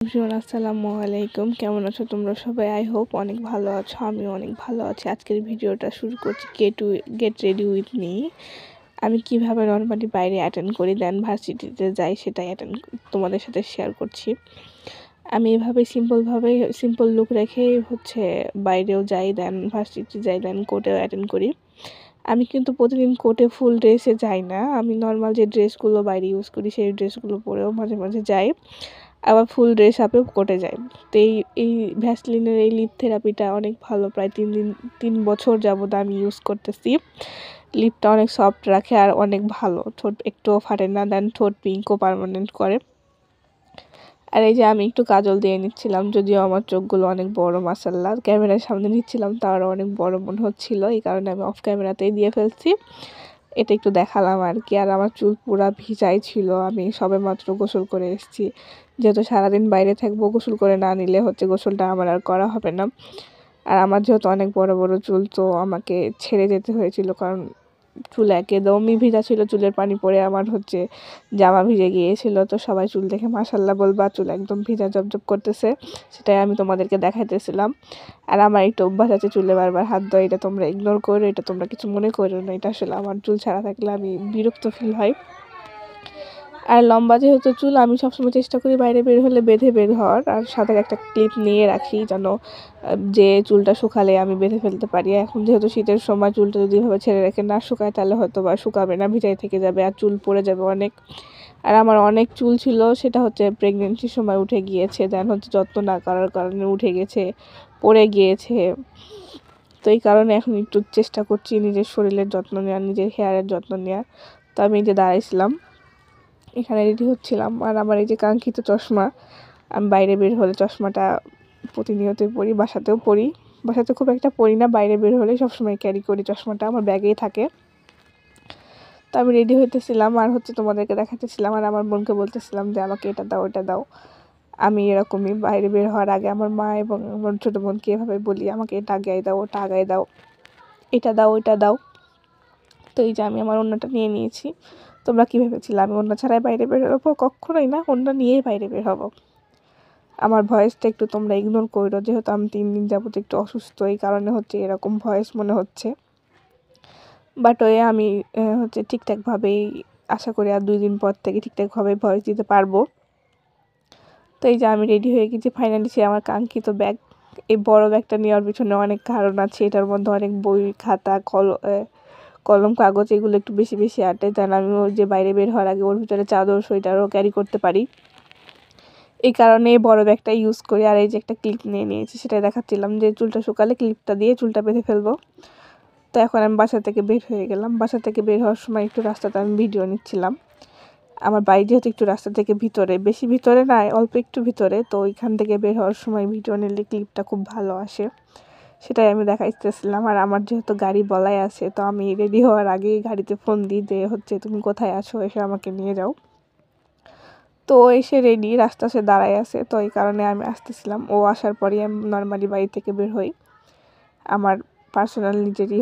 Everyone আসসালামু আলাইকুম। কেমন আছো তোমরা সবাই? আই হোপ অনেক ভালো আছো। আমিও অনেক ভালো আছি। আজকের ভিডিওটা শুরু করছি গেট রেডি উইথ মি। আমি কিভাবে নর্মালি বাইরে অ্যাটেন্ড করি দেন ভার্সিটিতে যাই, সেটাই তোমাদের সাথে শেয়ার করছি। আমি এভাবে সিম্পল লুক রেখে বাইরেও যাই, দেন ভার্সিটি যাই, দেন কোর্টেও অ্যাটেন্ড করি। আমি কিন্তু প্রতিদিন কোর্টে ফুল ড্রেসে যাই না। আমি নর্মাল যে ড্রেসগুলো বাইরে ইউজ করি সেই ড্রেসগুলো পরেও মাঝে মাঝে যাই, আবার ফুল ড্রেস আপেও কোর্টে যাই। তো এই ভ্যাসলিনের এই লিপ থেরাপিটা অনেক ভালো। প্রায় 3 বছর যাবত আমি ইউজ করতেছি। লিপটা অনেক সফট রাখে আর অনেক ভালো, ঠোঁট একটুও ফাটে না, দেন ঠোঁট পিঙ্কও পার্মানেন্ট করে। আর এই যে আমি একটু কাজল দিয়ে নিচ্ছিলাম, যদিও আমার চোখগুলো অনেক বড়, মাশাআল্লাহ। ক্যামেরার সামনে নিচ্ছিলাম তার অনেক বড় মনে হচ্ছিল, এই কারণে আমি অফ ক্যামেরাতেই দিয়ে ফেলছি। এটা একটু দেখালাম আর কি। আর আমার চুল পুরা ভিজাই ছিল, আমি সবেমাত্র গোসল করে এসেছি। যেহেতু সারাদিন বাইরে থাকবো, গোসল করে না নিলে গোসলটা আমার আর করা হবে না। আর আমার যেহেতু অনেক বড় বড় চুল, তো আমাকে ছেড়ে যেতে হয়েছিল, কারণ চুল একদমই ভিজা ছিল। চুলের পানি পড়ে আমার জামা ভিজে গিয়েছিল। তো সবাই চুল দেখে মাশাআল্লাহ বলবা, চুল একদম ভিজা জবজব করতেছে, সেটাই আমি তোমাদেরকে দেখাইতেছিলাম। আর আমার একটু অভ্যাস আছে চুলে বারবার হাত দেওয়া, এটা তোমরা ইগনোর করো, এটা তোমরা কিছু মনে করো না। এটা আসলে আমার চুল ছাড়া থাকলে আমি বিরক্ত ফিল হয়। আর লম্বা যেহেতু চুল, আমি সবসময় চেষ্টা করি বাইরে বের হলে বেঁধে বের হওয়ার, আর সাথে একটা ক্লিপ নিয়ে রাখি, যেন যে চুলটা শুকালে আমি বেঁধে ফেলতে পারি। এখন যেহেতু শীতের সময়, চুলটা যদি এভাবে ছেড়ে রেখে না শুকায়, তাহলে হয়তো বা শুকাবে না, ভিজাই থেকে যাবে আর চুল পড়ে যাবে অনেক। আর আমার অনেক চুল ছিল, সেটা প্রেগনেন্সির সময় উঠে গিয়েছে, দেন যত্ন না করার কারণে উঠে গেছে, পড়ে গিয়েছে। তো এই কারণে এখন একটু চেষ্টা করছি নিজের শরীরের যত্ন নেওয়ার, নিজের হেয়ারের যত্ন নেওয়ার। তো আমি এই যে দাঁড়াইছিলাম, এখানে রেডি হচ্ছিলাম। আর আমার এই যে কাঙ্ক্ষিত চশমা, আমি বাইরে বের হলে চশমাটা প্রতিনিয়তই পরি, বাসাতেও পরি। বাসাতে খুব একটা পরি না, বাইরে বের হলে সবসময় ক্যারি করি চশমাটা, আমার ব্যাগেই থাকে। তো আমি রেডি হইতেছিলাম আর তোমাদেরকে দেখাতেছিলাম, আর আমার বোনকে বলতেছিলাম যে আমাকে এটা দাও, এটা দাও। আমি এরকমই বাইরে বের হওয়ার আগে আমার মা এবং আমার ছোটো বোনকে এভাবে বলি, আমাকে এটা আগায় দাও, ওটা আগায় দাও, এটা দাও, ওইটা দাও। তো এই যে আমি আমার ওড়নাটা নিয়ে নিয়েছি। তোমরা কী ভেবেছিলে আমি ওড়না ছাড়াই বাইরে বের হবো? কখনোই না, ওড়না নিয়েই বাইরে বের হবো। আমার ভয়েসটা একটু তোমরা ইগনোর করো, যেহেতু আমি 3 দিন যাবত একটু অসুস্থ, এই কারণে এরকম ভয়েস মনে হচ্ছে। বাট আমি ঠিকঠাকভাবেই, আশা করি আর 2 দিন পর থেকে ঠিকঠাকভাবে ভয়েস দিতে পারবো। তো এই যে আমি রেডি হয়ে গেছি ফাইনালি। সে আমার কাঙ্ক্ষিত ব্যাগ, এই বড় ব্যাগটা নেওয়ার পিছনে অনেক কারণ আছে। এটার মধ্যে অনেক বই, খাতা, কলম, কাগজ এগুলো একটু বেশি বেশি আটে, তাই আমি ওই যে বাইরে বের হওয়ার আগে ওর ভিতরে চাদর, সোয়েটারও ক্যারি করতে পারি, এই কারণে বড় ব্যাগটা ইউজ করি। আর এই যে একটা ক্লিপ নিয়ে নিয়েছি, সেটা দেখাচ্ছিলাম যে চুলটা শুকালে ক্লিপটা দিয়ে চুলটা বেঁধে ফেলবো। তো এখন আমি বাসা থেকে বের হয়ে গেলাম। বাসা থেকে বের হওয়ার সময় একটু রাস্তাতে আমি ভিডিও নিচ্ছিলাম। আমার বাড়ি যেহেতু একটু রাস্তা থেকে ভিতরে, বেশি ভিতরে না, অল্প একটু ভিতরে, তো ওইখান থেকে বের হওয়ার সময় ভিডিও নিলে ক্লিপটা খুব ভালো আসে, সেটাই আমি দেখাইতেছিলাম। আর আমার যেহেতু গাড়ি বলাই আছে, তো আমি রেডি হওয়ার আগেই গাড়িতে ফোন দিই যে তুমি কোথায় আছো, এসে আমাকে নিয়ে যাও। তো এসে রেডি, রাস্তা সে দাঁড়ায় আছে, তো এই কারণে আমি আসতেছিলাম। ও আসার পরেই আমি নর্মালি বাড়ি থেকে বের হই। আমার পার্সোনাল নিজেরই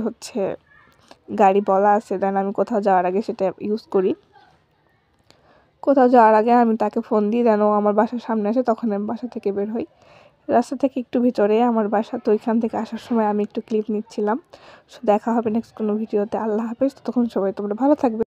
গাড়ি বলা আছে, দেন আমি কোথাও যাওয়ার আগে সেটা ইউজ করি। কোথাও যাওয়ার আগে আমি তাকে ফোন দিই, দেন ও আমার বাসার সামনে আসে, তখন আমি বাসা থেকে বের হই। রাস্তা থেকে একটু ভিতরে আমার বাসা, তো ওইখান থেকে আসার সময় আমি একটু ক্লিপ নিচ্ছিলাম। দেখা হবে নেক্সট কোনো ভিডিওতে। আল্লাহ হাফেজ। তখন সবাই তোমরা ভালো থাকবে।